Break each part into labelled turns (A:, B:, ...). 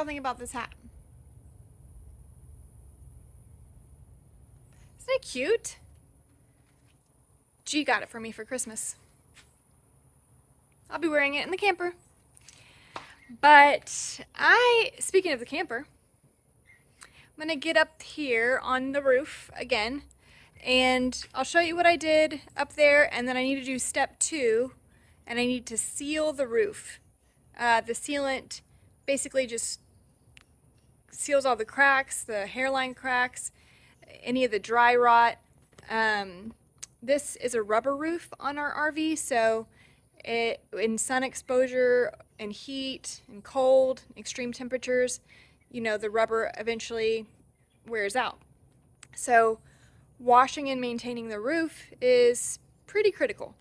A: y'all think about this hat? Isn't it cute? G got it for me for Christmas. I'll be wearing it in the camper. But speaking of the camper, I'm gonna get up here on the roof again, and I'll show you what I did up there, and then I need to do step 2, and I need to seal the roof. The sealant basically just seals all the cracks, the hairline cracks, any of the dry rot. This is a rubber roof on our RV, so in sun exposure and heat and cold, extreme temperatures, you know, the rubber eventually wears out. So washing and maintaining the roof is pretty critical.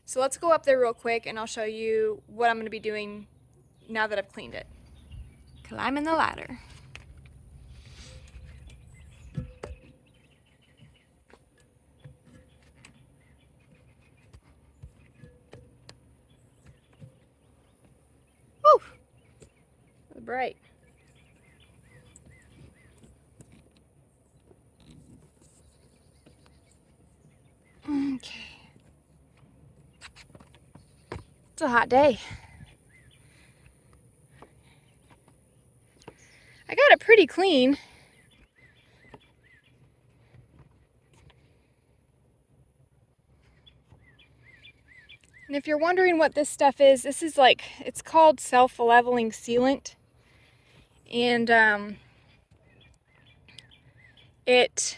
A: So let's go up there real quick and I'll show you what I'm going to be doing now that I've cleaned it. Climbing the ladder. Woo! It's bright. Okay. It's a hot day. I got it pretty clean. And if you're wondering what this stuff is, this is like, it's called self-leveling sealant. And it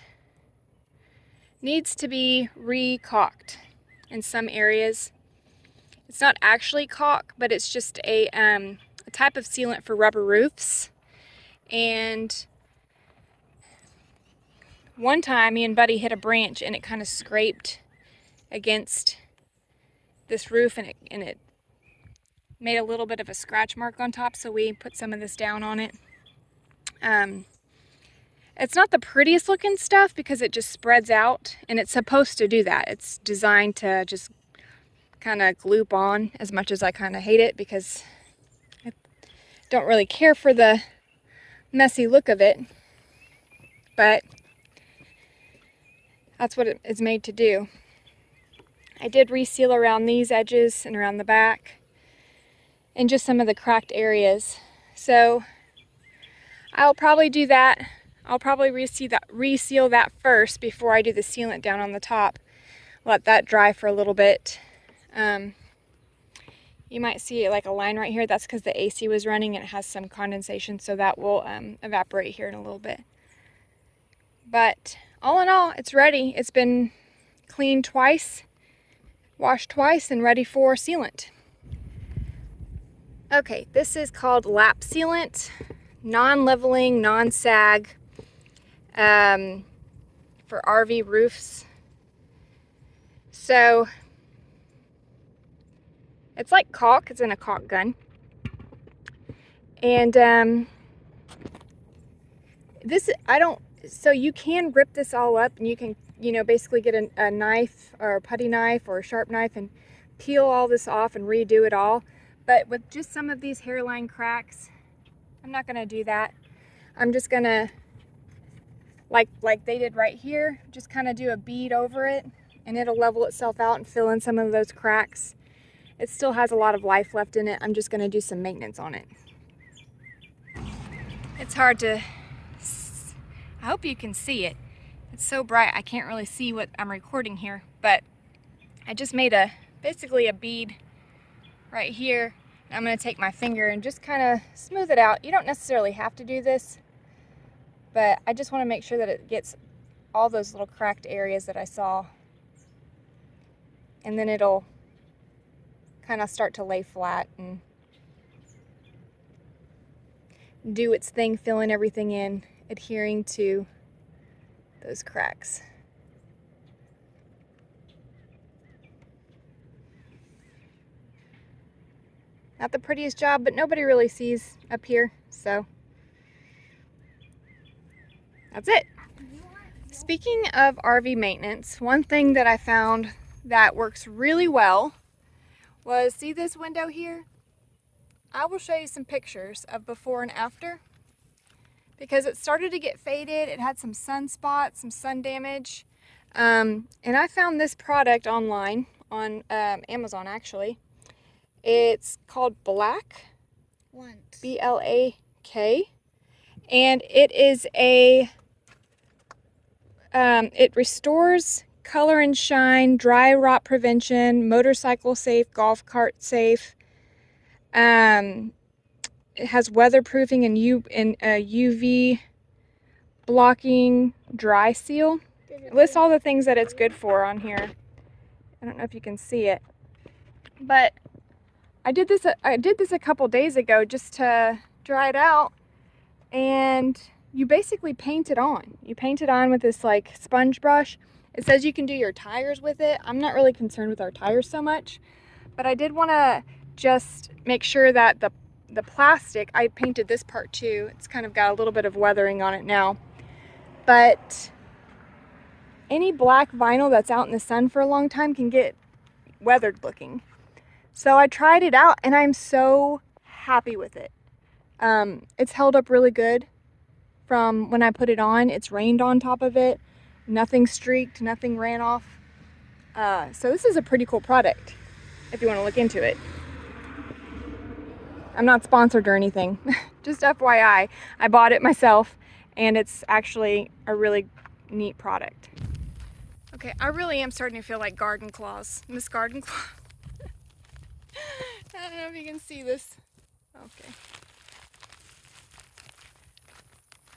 A: needs to be re-caulked in some areas. It's not actually caulk, but it's just a type of sealant for rubber roofs. And one time me and Buddy hit a branch and it kind of scraped against this roof, and it made a little bit of a scratch mark on top, so we put some of this down on it. It's not the prettiest looking stuff because it just spreads out, and it's supposed to do that. It's designed to just kind of gloop on, as much as I kind of hate it because I don't really care for the messy look of it, but that's what it is made to do. I did reseal around these edges and around the back and just some of the cracked areas. So I'll probably do that. I'll probably reseal that first before I do the sealant down on the top. Let that dry for a little bit. You might see like a line right here. That's because the AC was running and it has some condensation, so that will evaporate here in a little bit. But all in all, it's ready. It's been cleaned twice, washed twice, and ready for sealant. Okay, this is called lap sealant, non-leveling, non-sag, for RV roofs. So it's like caulk. It's in a caulk gun, and so you can rip this all up, and you can, you know, basically get a knife or a putty knife or a sharp knife and peel all this off and redo it all. But with just some of these hairline cracks, I'm not gonna do that. I'm just gonna, like they did right here, just kind of do a bead over it, and it'll level itself out and fill in some of those cracks. It still has a lot of life left in it. I'm just gonna do some maintenance on it. It's hard to, I hope you can see it. It's so bright I can't really see what I'm recording here, but I just made basically a bead right here. I'm going to take my finger and just kind of smooth it out. You don't necessarily have to do this, but I just want to make sure that it gets all those little cracked areas that I saw, and then it'll kind of start to lay flat and do its thing, filling everything in, adhering to those cracks. Not the prettiest job, but nobody really sees up here, so that's it. Speaking of RV maintenance, one thing that I found that works really well was, see this window here? I will show you some pictures of before and after. because it started to get faded. It had some sunspots, some sun damage. And I found this product online on Amazon actually. It's called Black, B-L-A-K, and it is it restores color and shine, dry rot prevention, motorcycle safe, golf cart safe. It has weatherproofing and UV blocking, dry seal. It lists all the things that it's good for on here. I don't know if you can see it, but I did this a couple days ago just to dry it out, and you basically paint it on. You paint it on with this like sponge brush. It says you can do your tires with it. I'm not really concerned with our tires so much, but I did want to just make sure that the plastic, I painted this part too. It's kind of got a little bit of weathering on it now, but any black vinyl that's out in the sun for a long time can get weathered looking. So I tried it out and I'm so happy with it. It's held up really good from when I put it on. It's rained on top of it. Nothing streaked, nothing ran off. So this is a pretty cool product if you want to look into it. I'm not sponsored or anything. Just FYI, I bought it myself and it's actually a really neat product. Okay, I really am starting to feel like Garden Claws. Miss Garden Claw. I don't know if you can see this. Okay.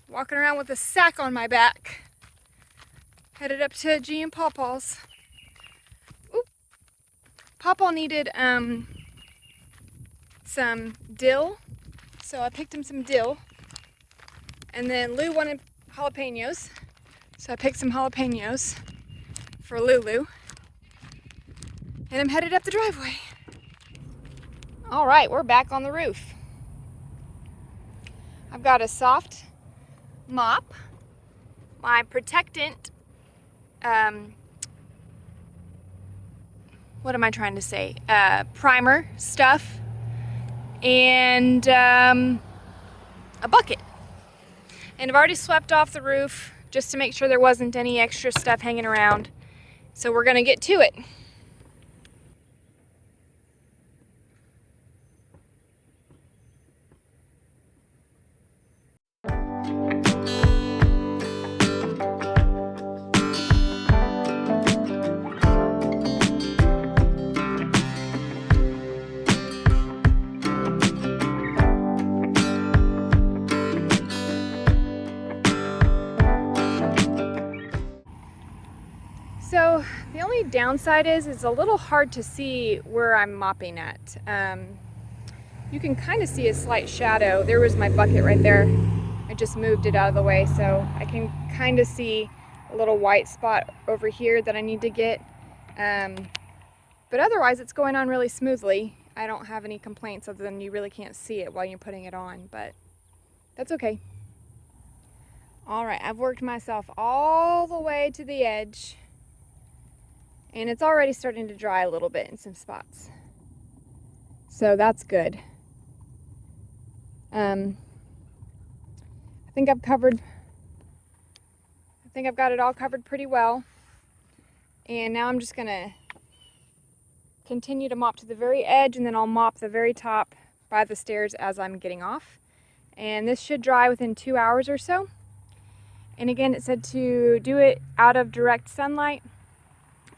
A: Walking around with a sack on my back. Headed up to G and Pawpaw's. Oop. Pawpaw needed some dill, so I picked him some dill. And then Lou wanted jalapenos, so I picked some jalapenos for Lulu. And I'm headed up the driveway. All right, we're back on the roof. I've got a soft mop, my protectant, what am I trying to say? Primer stuff, and a bucket. And I've already swept off the roof just to make sure there wasn't any extra stuff hanging around. So we're gonna get to it. So the only downside is it's a little hard to see where I'm mopping at. You can kind of see a slight shadow. There was my bucket right there. I just moved it out of the way, so I can kind of see a little white spot over here that I need to get. But otherwise it's going on really smoothly. I don't have any complaints other than you really can't see it while you're putting it on, but that's okay. All right, I've worked myself all the way to the edge. And it's already starting to dry a little bit in some spots. So that's good. I think I've got it all covered pretty well. And now I'm just gonna continue to mop to the very edge, and then I'll mop the very top by the stairs as I'm getting off. And this should dry within 2 hours or so. And again, it said to do it out of direct sunlight.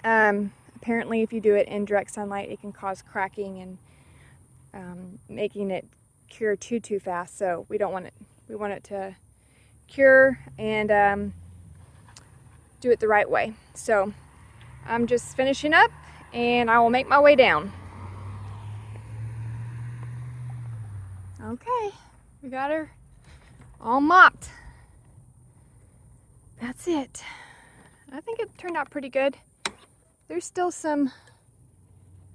A: Apparently if you do it in direct sunlight, it can cause cracking and making it cure too fast. So we don't want it. We want it to cure and do it the right way. So I'm just finishing up and I will make my way down. Okay, we got her all mopped. That's it. I think it turned out pretty good. There's still some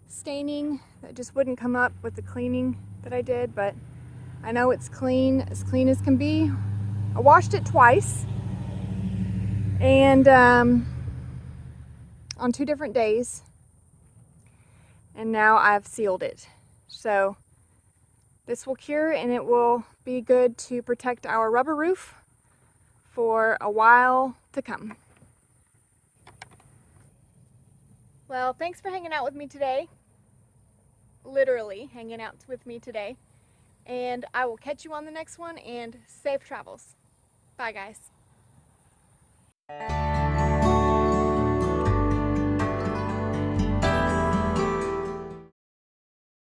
A: staining that just wouldn't come up with the cleaning that I did, but I know it's clean as can be. I washed it twice and on 2 different days, and now I've sealed it. So This will cure and it will be good to protect our rubber roof for a while to come. Well, thanks for hanging out with me today. Literally hanging out with me today. And I will catch you on the next one, and safe travels. Bye, guys.